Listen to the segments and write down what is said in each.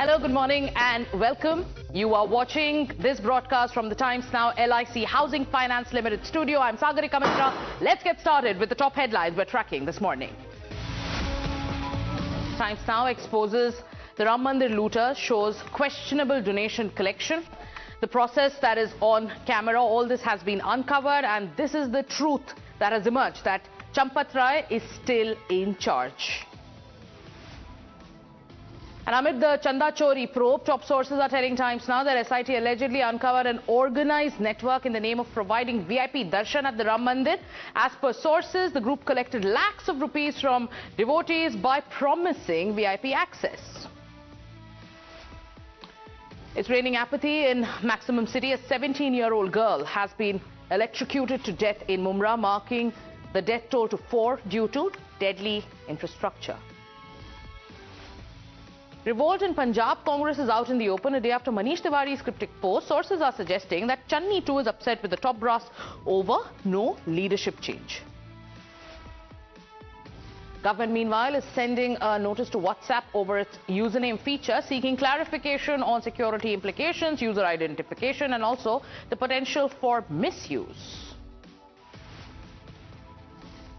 Hello, good morning and welcome. You are watching this broadcast from the Times Now LIC Housing Finance Limited studio. I'm Sagarika Mitra. Let's get started with the top headlines we're tracking this morning. Times Now exposes the Ram Mandir looter, shows questionable donation collection. The process that is on camera, all this has been uncovered, and this is the truth that has emerged, that Champat Rai is still in charge. And amid the Chanda Chori probe, top sources are telling Times Now that SIT allegedly uncovered an organized network in the name of providing VIP darshan at the Ram Mandir. As per sources, the group collected lakhs of rupees from devotees by promising VIP access. It's raining apathy in Maximum City. A 17-year-old girl has been electrocuted to death in Mumra, marking the death toll to 4 due to deadly infrastructure. Revolt in Punjab, Congress is out in the open a day after Manish Tiwari's cryptic post. Sources are suggesting that Channi too is upset with the top brass over no leadership change. Government, meanwhile, is sending a notice to WhatsApp over its username feature, seeking clarification on security implications, user identification, and also the potential for misuse.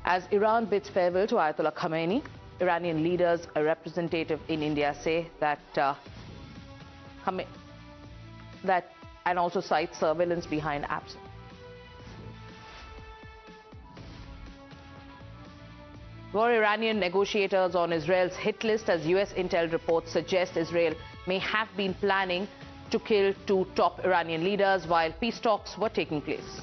As Iran bids farewell to Ayatollah Khamenei, Iranian leaders, a representative in India, say that and also cite surveillance behind apps. Were Iranian negotiators on Israel's hit list, as US intel reports suggest Israel may have been planning to kill 2 top Iranian leaders while peace talks were taking place.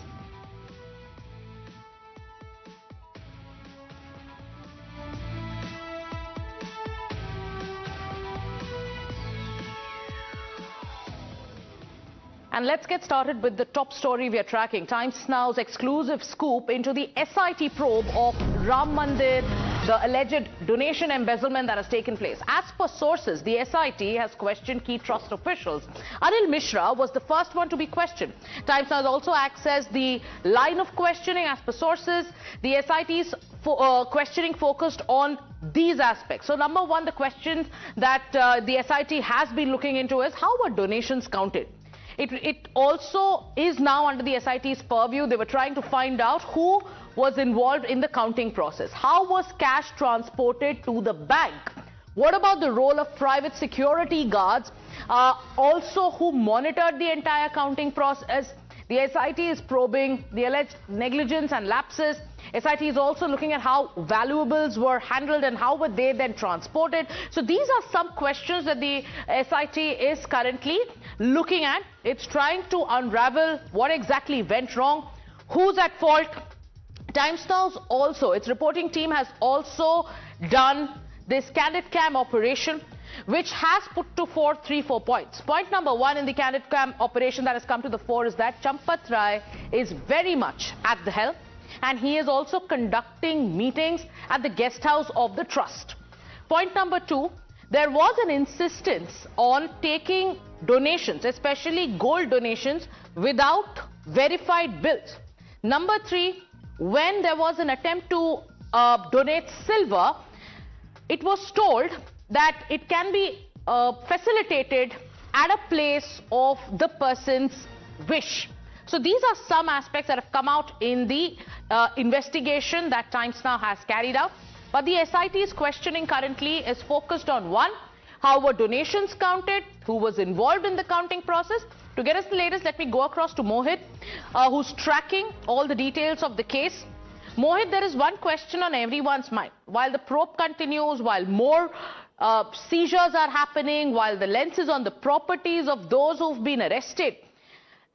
And let's get started with the top story we are tracking. Times Now's exclusive scoop into the SIT probe of Ram Mandir, the alleged donation embezzlement that has taken place. As per sources, the SIT has questioned key trust officials. Anil Mishra was the first one to be questioned. Times Now has also accessed the line of questioning. As per sources, the SIT's questioning focused on these aspects. So number one, the questions that the SIT has been looking into is how were donations counted? It also is now under the SIT's purview. They were trying to find out who was involved in the counting process. How was cash transported to the bank? What about the role of private security guards? Also, who monitored the entire counting process? The SIT is probing the alleged negligence and lapses. SIT is also looking at how valuables were handled and how were they then transported. So these are some questions that the SIT is currently looking at. It's trying to unravel what exactly went wrong, who's at fault. Times Now's also, its reporting team has also done this candid cam operation, which has put to fore 3-4 points. Point number one in the candid cam operation that has come to the fore is that Champat Rai is very much at the helm, and he is also conducting meetings at the guest house of the trust. Point number two, there was an insistence on taking donations, especially gold donations, without verified bills. Number three, when there was an attempt to donate silver, it was told that it can be facilitated at a place of the person's wish. So these are some aspects that have come out in the investigation that Times Now has carried out. But the SIT's questioning currently is focused on one, how were donations counted, who was involved in the counting process. To get us the latest, let me go across to Mohit, who's tracking all the details of the case. Mohit, there is one question on everyone's mind. While the probe continues, while more seizures are happening, while the lens is on the properties of those who've been arrested,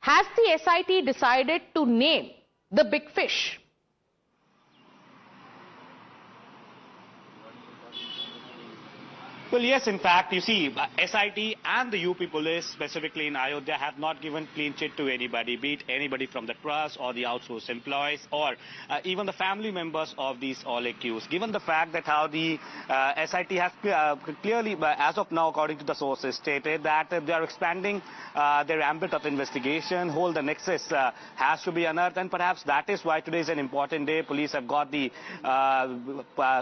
has the SIT decided to name the big fish? Well, yes, in fact, you see, SIT and the UP police, specifically in Ayodhya, have not given clean chit to anybody, be it anybody from the trust or the outsourced employees or even the family members of these all accused. Given the fact that how the SIT has clearly, as of now, according to the sources, stated that they are expanding their ambit of investigation, whole the nexus has to be unearthed, and perhaps that is why today is an important day. Police have got the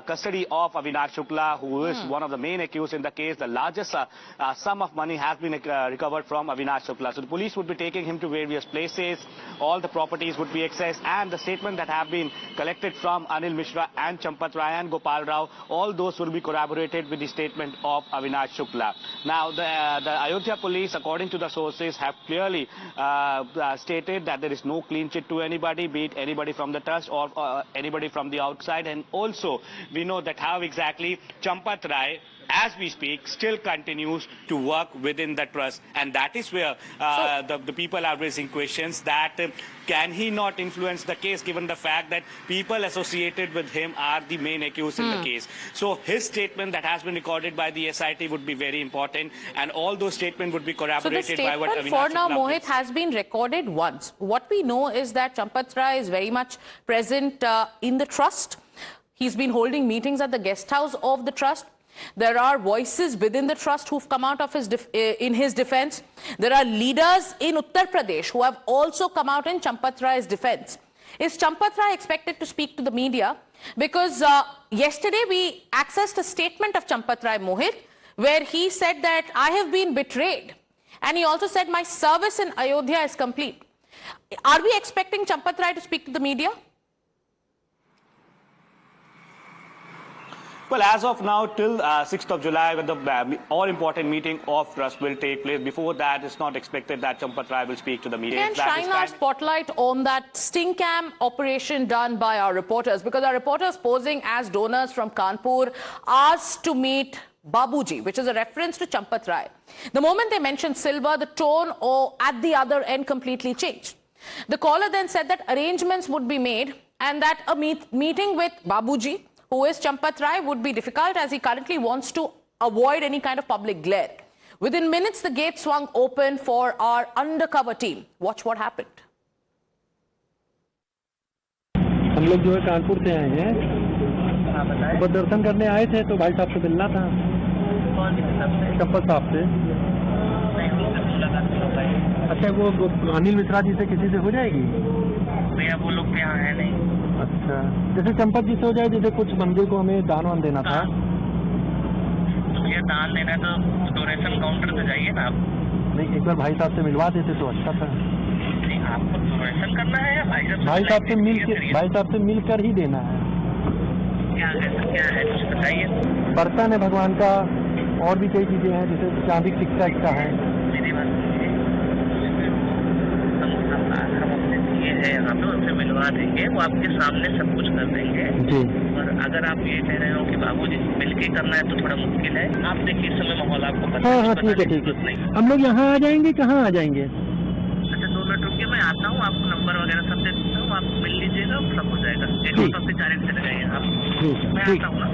custody of Avinash Shukla, who is one of the main accused accused in the case. The largest sum of money has been recovered from Avinash Shukla. So the police would be taking him to various places. All the properties would be accessed, and the statement that have been collected from Anil Mishra and Champat Rai and Gopal Rao, all those will be corroborated with the statement of Avinash Shukla. Now, the Ayodhya police, according to the sources, have clearly stated that there is no clean chit to anybody, be it anybody from the trust or anybody from the outside. And also, we know that how exactly Champat Rai, as we speak, still continues to work within the trust. And that is where the people are raising questions that can he not influence the case, given the fact that people associated with him are the main accused in the case. So his statement that has been recorded by the SIT would be very important, and all those statements would be corroborated by what Avinash Shukla. So the statement for now, Mohit, has been recorded once. What we know is that Champat Rai is very much present in the trust. He's been holding meetings at the guest house of the trust. There are voices within the trust who've come out of in his defense. There are leaders in Uttar Pradesh who have also come out in Champat Rai's defense. Is Champat Rai expected to speak to the media? Because yesterday we accessed a statement of Champat Rai, Mohit, where he said that I have been betrayed. And he also said my service in Ayodhya is complete. Are we expecting Champat Rai to speak to the media? Well, as of now, till 6th of July, when the all-important meeting of trust will take place. Before that, it's not expected that Champat Rai will speak to the media. Can shine our spotlight on that sting cam operation done by our reporters? Because our reporters posing as donors from Kanpur asked to meet Babuji, which is a reference to Champat Rai. The moment they mentioned silver, the tone at the other end completely changed. The caller then said that arrangements would be made and that a meeting with Babuji, who is Champat Rai, would be difficult as he currently wants to avoid any kind of public glare. Within minutes, the gate swung open for our undercover team. Watch what happened. हम लोग जो है कानपुर से आए हैं, वो दर्शन करने आए थे तो भाई साहब से मिलना था। चंपत साहब से। अच्छा, वो अनिल मिश्रा जी से किसी से हो जाएगी? भैया वो लोग यहाँ है नहीं। अच्छा, जैसे चंपत जी से हो जाए, जैसे कुछ मंदिर को हमें दान वान देना था। तो भैया दान देना है तो डोनेशन काउंटर पे जाइए ना आप। नहीं, एक बार भाई साहब से मिलवा देते तो अच्छा था। नहीं, आपको डोनेशन करना है या भाई साहब से मिलकर ही देना है। क्या है कुछ बताइए। बर्तन है भगवान का, और भी कई चीजें हैं, जैसे चांदी टिक्का इक्का है। मेरी बात सुनिए, हम अपने दिए हैं यहाँ पे, उनसे मिलवा देंगे, वो आपके सामने सब कुछ कर देंगे जी। और अगर आप ये कह रहे हो कि बाबूजी मिलके करना है तो थोड़ा मुश्किल है। आप देखिए इस समय माहौल आपको पता है। हाँ, ठीक है। हम लोग यहाँ आ जाएंगे, कहाँ आ जाएंगे? अच्छा, 2 मिनट रुकिए, मैं आता हूँ, आपको नंबर वगैरह सब दे देता हूँ, आप मिल लीजिएगा, सब हो जाएगा। 1 से 4 चले जाइए आप। मैं आता हूँ ना।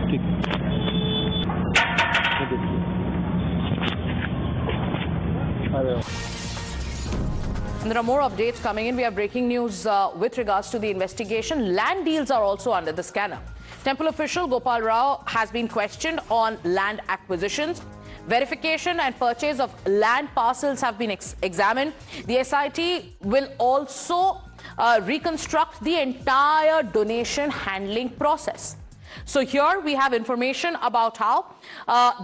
There are more updates coming in. We have breaking news with regards to the investigation. Land deals are also under the scanner. Temple official Gopal Rao has been questioned on land acquisitions. Verification and purchase of land parcels have been examined. The SIT will also reconstruct the entire donation handling process. So here we have information about how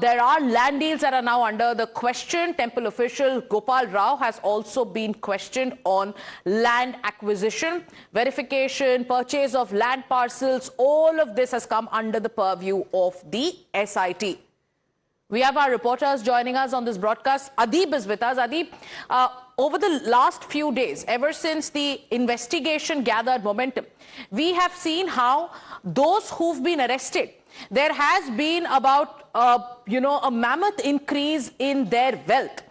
there are land deals that are now under the question. Temple official Gopal Rao has also been questioned on land acquisition, verification, purchase of land parcels. All of this has come under the purview of the SIT. We have our reporters joining us on this broadcast. Adib is with us. Adib, over the last few days, ever since the investigation gathered momentum, we have seen how those who've been arrested, there has been about, a mammoth increase in their wealth.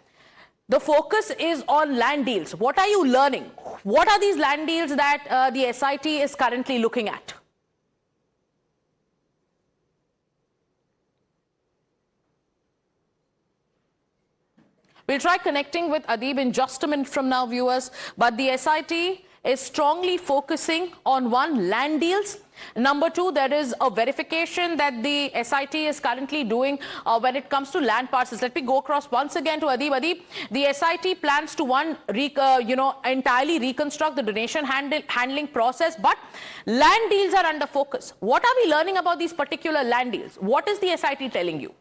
The focus is on land deals. What are you learning? What are these land deals that the SIT is currently looking at? We'll try connecting with Adib in just a minute from now, viewers. But the SIT is strongly focusing on one, land deals. Number two, there is a verification that the SIT is currently doing when it comes to land parcels. Let me go across once again to Adib. Adib, the SIT plans to entirely reconstruct the donation handling process, but land deals are under focus. What are we learning about these particular land deals? What is the SIT telling you?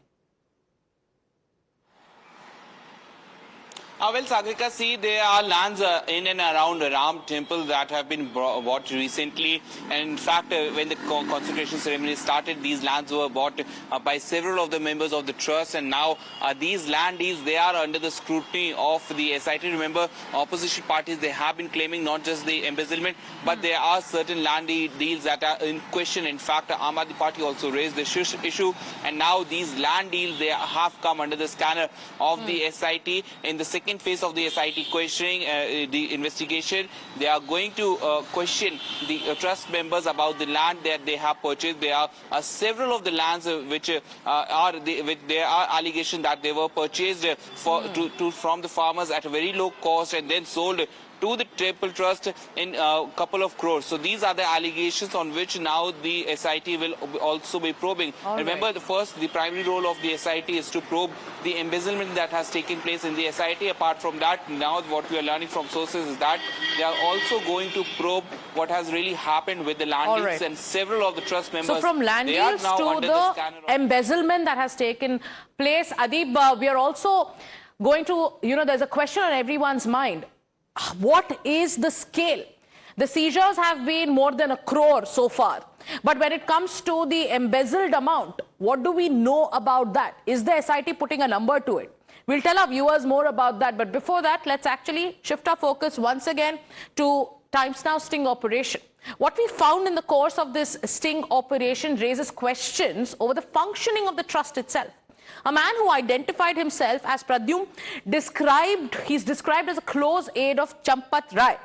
Well, Sagrika, see, there are lands in and around Ram Temple that have been bought recently. And in fact, when the consecration ceremony started, these lands were bought by several of the members of the trust. And now these land deals, they are under the scrutiny of the SIT. Remember, opposition parties, they have been claiming not just the embezzlement, but there are certain land deals that are in question. In fact, Aam Aadmi Party also raised this issue. And now these land deals, they have come under the scanner of the SIT. In the second phase of the SIT questioning, the investigation, they are going to question the trust members about the land that they have purchased. There are several of the lands which there are allegations that they were purchased from the farmers at a very low cost and then sold to the Temple Trust in a couple of crores. So these are the allegations on which now the SIT will also be probing. Remember, the primary role of the SIT is to probe the embezzlement that has taken place in the SIT. Apart from that, now what we are learning from sources is that they are also going to probe what has really happened with the land deals and several of the trust members. So from land deals to the embezzlement that has taken place, Adib, we are also going to, there's a question on everyone's mind. What is the scale? The seizures have been more than 1 crore so far. But when it comes to the embezzled amount, what do we know about that? Is the SIT putting a number to it? We'll tell our viewers more about that. But before that, let's actually shift our focus once again to Times Now sting operation. What we found in the course of this sting operation raises questions over the functioning of the trust itself. A man who identified himself as Pradyum, he's described as a close aide of Champat Rai.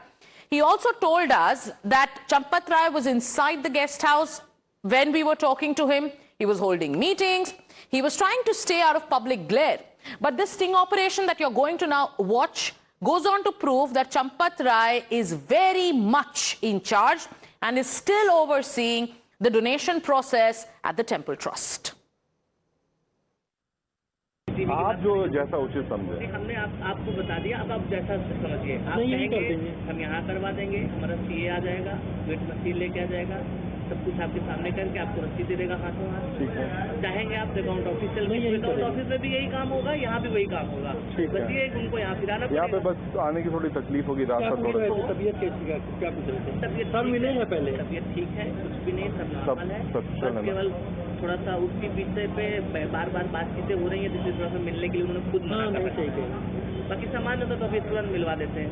He also told us that Champat Rai was inside the guest house when we were talking to him. He was holding meetings. He was trying to stay out of public glare. But this sting operation that you're going to now watch goes on to prove that Champat Rai is very much in charge and is still overseeing the donation process at the Temple Trust. आप जो जैसा उचित समझे हमने आपको बता दिया, अब आप जैसा समझिए। आप कहेंगे हम यहाँ करवा देंगे, हमारा सीए आ जाएगा, वेट मशीन लेके आ जाएगा, सब कुछ आपके सामने करके आपको रसीद दे देगा हाथों हाथ। ठीक है। चाहेंगे आप अकाउंट ऑफिशियल में, अकाउंट ऑफिस में भी यही काम होगा, यहाँ भी वही काम होगा। बस ये उनको यहाँ फिराना पड़ेगा। यहाँ पे बस आने की थोड़ी तकलीफ होगी, रास्ता थोड़ा। तबीयत कैसी है? क्या पूछ रहे थे? तबीयत सब मिले हैं पहले? तबीयत ठीक है, कुछ भी नहीं, सब नॉर्मल है। बस केवल थोड़ा सा उसकी विषय पे बार बार बातचीतें हो रही है, जिससे थोड़ा सा मिलने के लिए उन्होंने खुद मना कर रखा है। बाकी सामान होता तो अभी तुरंत मिलवा देते हैं,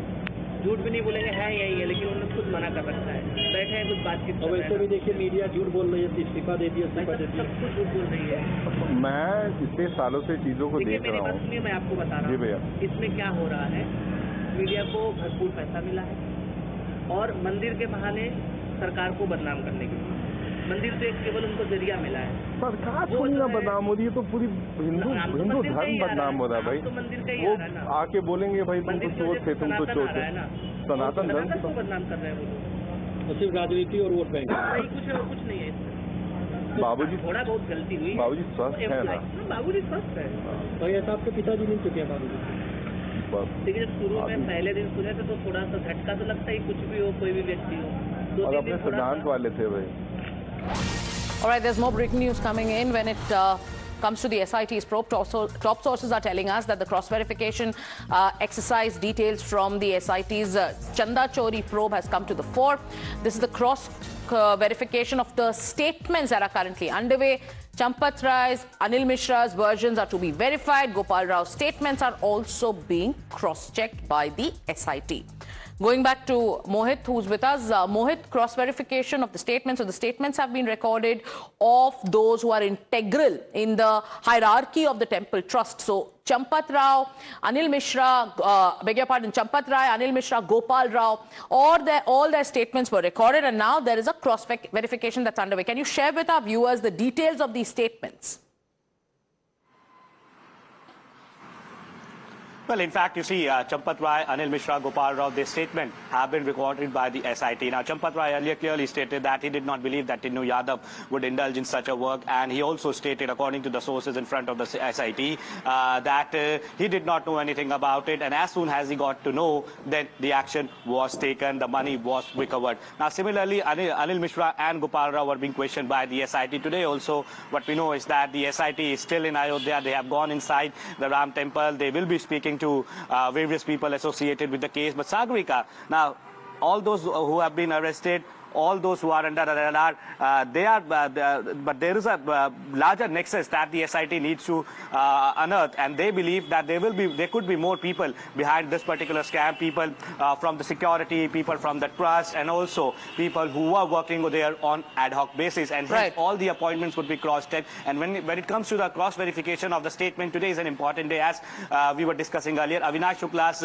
झूठ भी नहीं बोलेंगे, है यही है, लेकिन उन्होंने खुद मना कर रखा है। बैठे हैं कुछ बातचीत। और वैसे भी देखिए मीडिया झूठ बोल रही है, इस्तीफा दे दिया, सब कुछ झूठ बोल रही है। मैं इतने सालों से चीजों को देख रहा हूँ। सुनिए, मैं आपको बता रहा हूँ इसमें क्या हो रहा है। मीडिया को भरपूर पैसा मिला है और मंदिर के बहाने सरकार को बदनाम करने के लिए मंदिर से केवल उनको जरिया मिला है। सरकार थोड़ी ना बदनाम हो रही है, तो पूरी हिंदू धर्म बदनाम हो रहा है भाई। तो मंदिर का ही आ रहा है ना, आके बोलेंगे भाई तुम तो चोर थे, तुम तो चोर थे। सनातन धर्म को बदनाम कर रहे हैं वो लोग, सिर्फ राजनीति और वोट बैंक, कुछ नहीं है इसमें। बाबूजी थोड़ा बहुत गलती हुई, बाबूजी स्वस्थ है ना? बाबूजी स्वस्थ है भाई, ऐसा आपके पिताजी नहीं चुके हैं बाबूजी। देखिए, जब शुरू में पहले दिन सुने थे तो थोड़ा सा झटका तो लगता है, कुछ भी हो, कोई भी व्यक्ति हो। और अपने सिद्धांत वाले थे भाई। All right, there's more breaking news coming in when it comes to the SIT's probe. Top sources are telling us that the cross-verification exercise details from the SIT's Chanda Chori probe has come to the fore. This is the cross-verification of the statements that are currently underway. Champat Rai's, Anil Mishra's versions are to be verified. Gopal Rao's statements are also being cross-checked by the SIT. Going back to Mohit, who's with us. Mohit, cross-verification of the statements. So the statements have been recorded of those who are integral in the hierarchy of the Temple Trust. So Champat Rao, Anil Mishra, Champat Rai, Anil Mishra, Gopal Rao, all their statements were recorded, and now there is a cross-verification that's underway. Can you share with our viewers the details of these statements? Well, in fact, you see, Champat Rai, Anil Mishra, Gopal Rao, their statement have been recorded by the SIT. Now, Champat Rai earlier clearly stated that he did not believe that Tinnu Yadav would indulge in such a work, and he also stated, according to the sources in front of the SIT, that he did not know anything about it, and as soon as he got to know, then the action was taken, the money was recovered. Now, similarly, Anil Mishra and Gopal Rao were being questioned by the SIT today. Also, what we know is that the SIT is still in Ayodhya. They have gone inside the Ram temple. They will be speaking speaking to various people associated with the case. But Sagarika, now, all those who have been arrested, all those who are under the radar, but there is a larger nexus that the SIT needs to unearth, and they believe that there could be more people behind this particular scam, people from the security, people from the trust, and also people who are working there on ad hoc basis, and hence all the appointments would be cross-checked. And when it comes to the cross-verification of the statement, today is an important day, as we were discussing earlier. Avinash Shukla's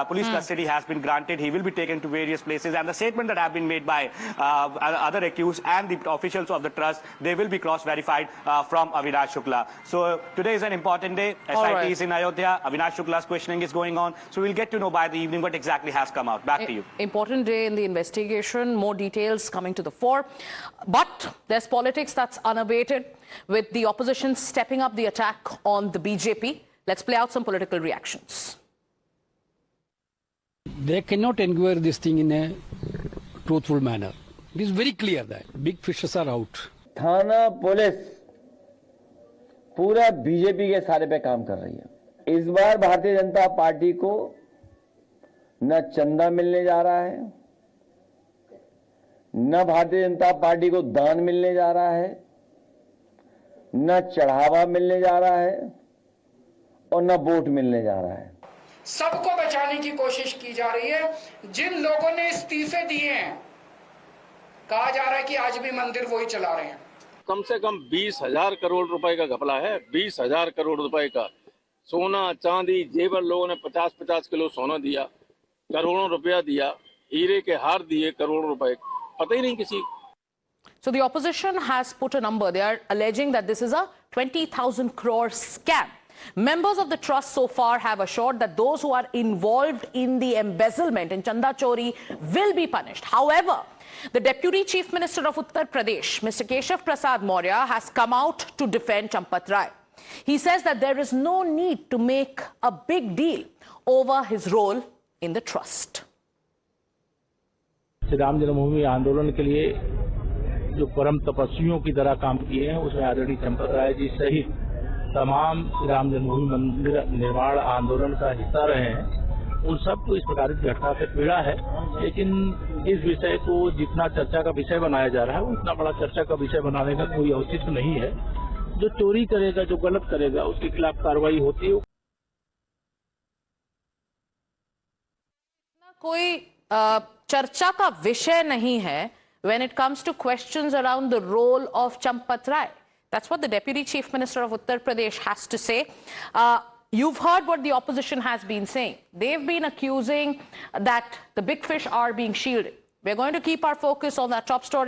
police custody has been granted. He will be taken to various places, and the statement that have been made by other accused and the officials of the trust, they will be cross-verified from Avinash Shukla. So today is an important day. SIT is in Ayodhya. Avinash Shukla's questioning is going on. So we'll get to know by the evening what exactly has come out. Back to you. Important day in the investigation. More details coming to the fore. But there's politics that's unabated, with the opposition stepping up the attack on the BJP. Let's play out some political reactions. They cannot inquire this thing in a truthful manner. It is very clear that big fishes are out. थाना police पूरा BJP के सारे पे काम कर रही है। इस बार भारतीय जनता पार्टी को न चंदा मिलने जा रहा है, न भारतीय जनता पार्टी को दान मिलने जा रहा है, न चढ़ावा मिलने जा रहा है और न वोट मिलने जा रहा है। सबको बचाने की कोशिश की जा रही है। जिन लोगों ने इस्तीफे दिए हैं, कहा जा रहा है कि आज भी मंदिर वही चला रहे हैं। कम से कम 20,000 करोड़ रुपए का घपला है। 20,000 करोड़ रुपए का सोना चांदी जेवर, लोगों ने 50-50 किलो सोना दिया, करोड़ों रुपया दिया, हीरे के हार दिए करोड़ों रुपए, पता ही नहीं किसी। So the opposition has put a number. They are alleging that this is a 20,000 crore scam. Members of the trust so far have assured that those who are involved in the embezzlement in Chanda Chori will be punished. However, the Deputy Chief Minister of Uttar Pradesh, Mr. Keshav Prasad Maurya, has come out to defend Champat Rai. He says that there is no need to make a big deal over his role in the trust. Shri Ram जन्मभूमि आंदोलन के लिए जो परम तपस्वियों की तरह काम किए हैं, उसमें आदरणीय चंपत राय जी सहित तमाम श्री राम जन्मभूमि मंदिर निर्माण आंदोलन का हिस्सा रहे हैं। उन सबको इस प्रकार की घटना से पीड़ा है, लेकिन इस विषय को जितना चर्चा का विषय बनाया जा रहा है, उतना बड़ा चर्चा का विषय बनाने का कोई औचित्य नहीं है। जो चोरी करेगा, जो गलत करेगा, उसके खिलाफ कार्रवाई होती है। कोई चर्चा का विषय नहीं है when it comes to questions around the role of Champat Rai. That's what the Deputy Chief Minister of Uttar Pradesh has to say. You've heard what the opposition has been saying. They've been accusing that the big fish are being shielded. We're going to keep our focus on that top story.